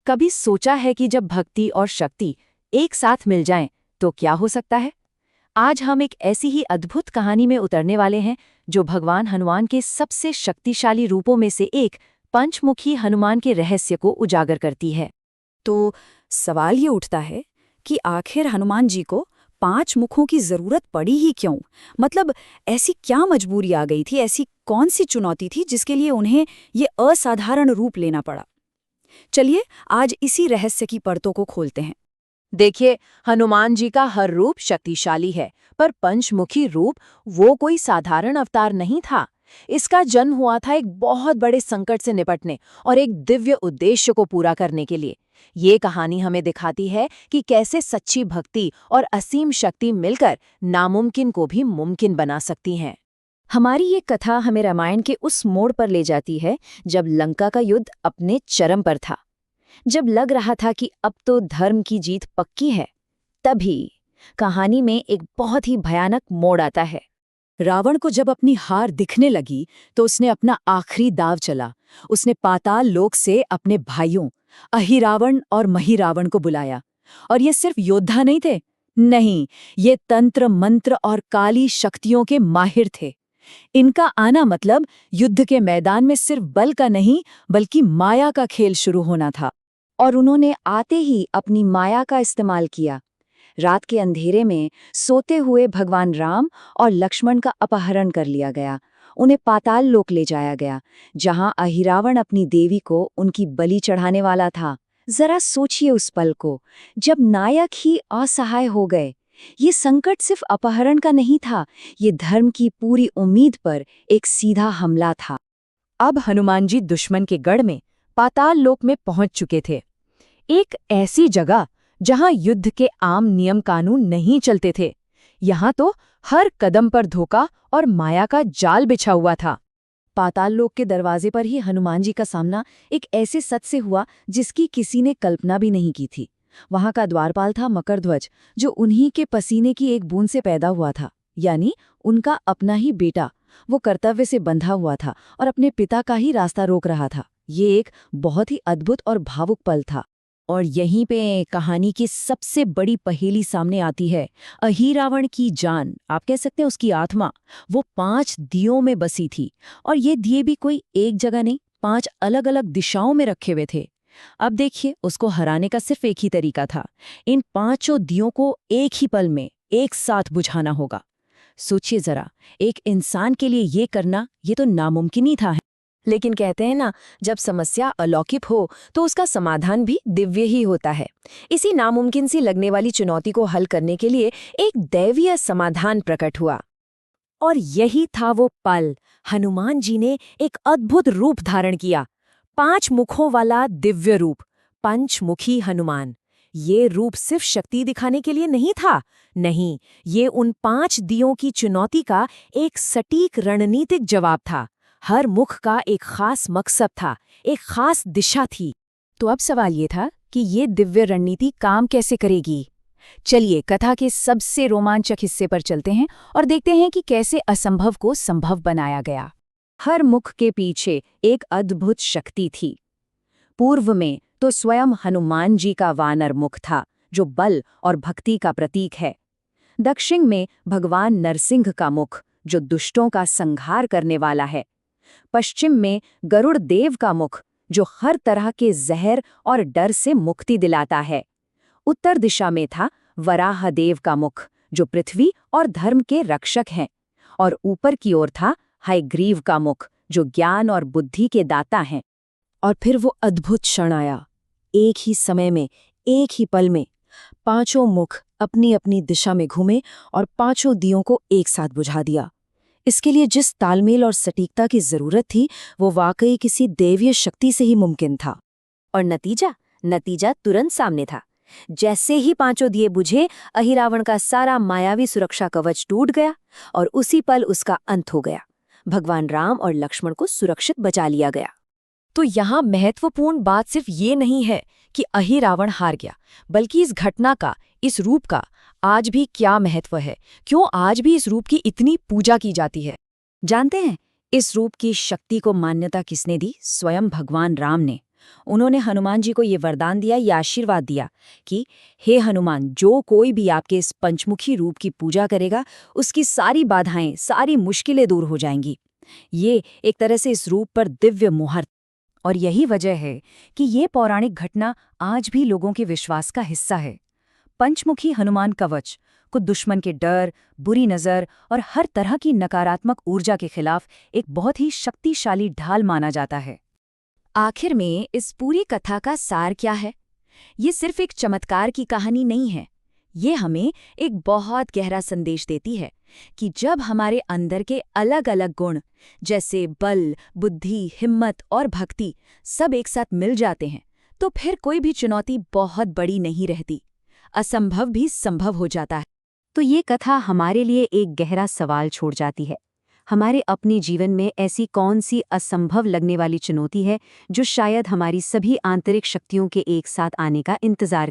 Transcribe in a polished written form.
कभी सोचा है कि जब भक्ति और शक्ति एक साथ मिल जाएं तो क्या हो सकता है? आज हम एक ऐसी ही अद्भुत कहानी में उतरने वाले हैं जो भगवान हनुमान के सबसे शक्तिशाली रूपों में से एक पंचमुखी हनुमान के रहस्य को उजागर करती है। तो सवाल ये उठता है कि आखिर हनुमान जी को 5 मुखों की जरूरत पड़ी ही क्यों? मतलब ऐसी क्या मजबूरी आ गई थी, ऐसी कौन सी चुनौती थी जिसके लिए उन्हें ये असाधारण रूप लेना पड़ा? चलिए आज इसी रहस्य की परतों को खोलते हैं। देखिए, हनुमान जी का हर रूप शक्तिशाली है, पर पंचमुखी रूप वो कोई साधारण अवतार नहीं था। इसका जन्म हुआ था एक बहुत बड़े संकट से निपटने और एक दिव्य उद्देश्य को पूरा करने के लिए। ये कहानी हमें दिखाती है कि कैसे सच्ची भक्ति और असीम शक्ति मिलकर नामुमकिन को भी मुमकिन बना सकती हैं। हमारी ये कथा हमें रामायण के उस मोड़ पर ले जाती है जब लंका का युद्ध अपने चरम पर था, जब लग रहा था कि अब तो धर्म की जीत पक्की है। तभी कहानी में एक बहुत ही भयानक मोड़ आता है। रावण को जब अपनी हार दिखने लगी तो उसने अपना आखिरी दाव चला। उसने पाताल लोक से अपने भाइयों अहिरावण और महिरावण को बुलाया। और ये सिर्फ योद्धा नहीं थे, नहीं, ये तंत्र मंत्र और काली शक्तियों के माहिर थे। इनका आना मतलब युद्ध के मैदान में सिर्फ बल का नहीं बल्कि माया का खेल शुरू होना था। और उन्होंने आते ही अपनी माया का इस्तेमाल किया। रात के अंधेरे में सोते हुए भगवान राम और लक्ष्मण का अपहरण कर लिया गया। उन्हें पाताल लोक ले जाया गया, जहां अहिरावण अपनी देवी को उनकी बलि चढ़ाने वाला था। जरा सोचिए उस पल को, जब नायक ही असहाय हो गए। ये संकट सिर्फ अपहरण का नहीं था, ये धर्म की पूरी उम्मीद पर एक सीधा हमला था। अब हनुमान जी दुश्मन के गढ़ में पाताल लोक में पहुंच चुके थे, एक ऐसी जगह जहां युद्ध के आम नियम कानून नहीं चलते थे। यहां तो हर कदम पर धोखा और माया का जाल बिछा हुआ था। पाताल लोक के दरवाजे पर ही हनुमान जी का सामना एक ऐसे सच से हुआ जिसकी किसी ने कल्पना भी नहीं की थी। वहां का द्वारपाल था मकरध्वज, जो उन्हीं के पसीने की एक बूंद से पैदा हुआ था, यानी उनका अपना ही बेटा। वो कर्तव्य से बंधा हुआ था और अपने पिता का ही रास्ता रोक रहा था। ये एक बहुत ही अद्भुत और भावुक पल था। और यहीं पे कहानी की सबसे बड़ी पहेली सामने आती है। अहिरावण की जान, आप कह सकते हैं उसकी आत्मा, वो 5 दियों में बसी थी। और ये दिए भी कोई एक जगह नहीं, 5 अलग अलग दिशाओं में रखे हुए थे। अब देखिए, उसको हराने का सिर्फ एक ही तरीका था, इन 5 दियों को एक ही पल में एक साथ बुझाना होगा। सोचिए जरा, एक इंसान के लिए ये करना, ये तो नामुमकिन ही था। लेकिन कहते हैं ना, जब समस्या अलौकिक हो तो उसका समाधान भी दिव्य ही होता है। इसी नामुमकिन सी लगने वाली चुनौती को हल करने के लिए एक दैवीय समाधान प्रकट हुआ। और यही था वो पल। हनुमान जी ने एक अद्भुत रूप धारण किया, 5 मुखों वाला दिव्य रूप, पंचमुखी हनुमान। ये रूप सिर्फ शक्ति दिखाने के लिए नहीं था, नहीं, ये उन 5 दियों की चुनौती का एक सटीक रणनीतिक जवाब था। हर मुख का एक खास मकसद था, एक खास दिशा थी। तो अब सवाल ये था कि ये दिव्य रणनीति काम कैसे करेगी। चलिए कथा के सबसे रोमांचक हिस्से पर चलते हैं और देखते हैं कि कैसे असंभव को संभव बनाया गया। हर मुख के पीछे एक अद्भुत शक्ति थी। पूर्व में तो स्वयं हनुमान जी का वानर मुख था, जो बल और भक्ति का प्रतीक है। दक्षिण में भगवान नरसिंह का मुख, जो दुष्टों का संहार करने वाला है। पश्चिम में गरुड़ देव का मुख, जो हर तरह के जहर और डर से मुक्ति दिलाता है। उत्तर दिशा में था वराह देव का मुख, जो पृथ्वी और धर्म के रक्षक हैं। और ऊपर की ओर था हयग्रीव का मुख, जो ज्ञान और बुद्धि के दाता हैं। और फिर वो अद्भुत क्षण आया। एक ही समय में, एक ही पल में 5 मुख अपनी अपनी दिशा में घूमे और 5 दियों को एक साथ बुझा दिया। इसके लिए जिस तालमेल और सटीकता की जरूरत थी, वो वाकई किसी दैवीय शक्ति से ही मुमकिन था। और नतीजा तुरंत सामने था। जैसे ही 5 दिए बुझे, अहिरावण का सारा मायावी सुरक्षा कवच टूट गया और उसी पल उसका अंत हो गया। भगवान राम और लक्ष्मण को सुरक्षित बचा लिया गया। तो यहाँ महत्वपूर्ण बात सिर्फ ये नहीं है कि अहिरावण हार गया, बल्कि इस घटना का, इस रूप का आज भी क्या महत्व है, क्यों आज भी इस रूप की इतनी पूजा की जाती है। जानते हैं, इस रूप की शक्ति को मान्यता किसने दी? स्वयं भगवान राम ने। उन्होंने हनुमान जी को ये वरदान दिया, ये आशीर्वाद दिया कि हे हनुमान, जो कोई भी आपके इस पंचमुखी रूप की पूजा करेगा, उसकी सारी बाधाएं, सारी मुश्किलें दूर हो जाएंगी। ये एक तरह से इस रूप पर दिव्य मुहर। और यही वजह है कि ये पौराणिक घटना आज भी लोगों के विश्वास का हिस्सा है। पंचमुखी हनुमान कवच को दुश्मन के डर, बुरी नज़र और हर तरह की नकारात्मक ऊर्जा के खिलाफ एक बहुत ही शक्तिशाली ढाल माना जाता है। आखिर में इस पूरी कथा का सार क्या है? ये सिर्फ एक चमत्कार की कहानी नहीं है। ये हमें एक बहुत गहरा संदेश देती है कि जब हमारे अंदर के अलग अलग गुण जैसे बल, बुद्धि, हिम्मत और भक्ति सब एक साथ मिल जाते हैं, तो फिर कोई भी चुनौती बहुत बड़ी नहीं रहती। असंभव भी संभव हो जाता है। तो ये कथा हमारे लिए एक गहरा सवाल छोड़ जाती है। हमारे अपने जीवन में ऐसी कौन सी असंभव लगने वाली चुनौती है जो शायद हमारी सभी आंतरिक शक्तियों के एक साथ आने का इंतजार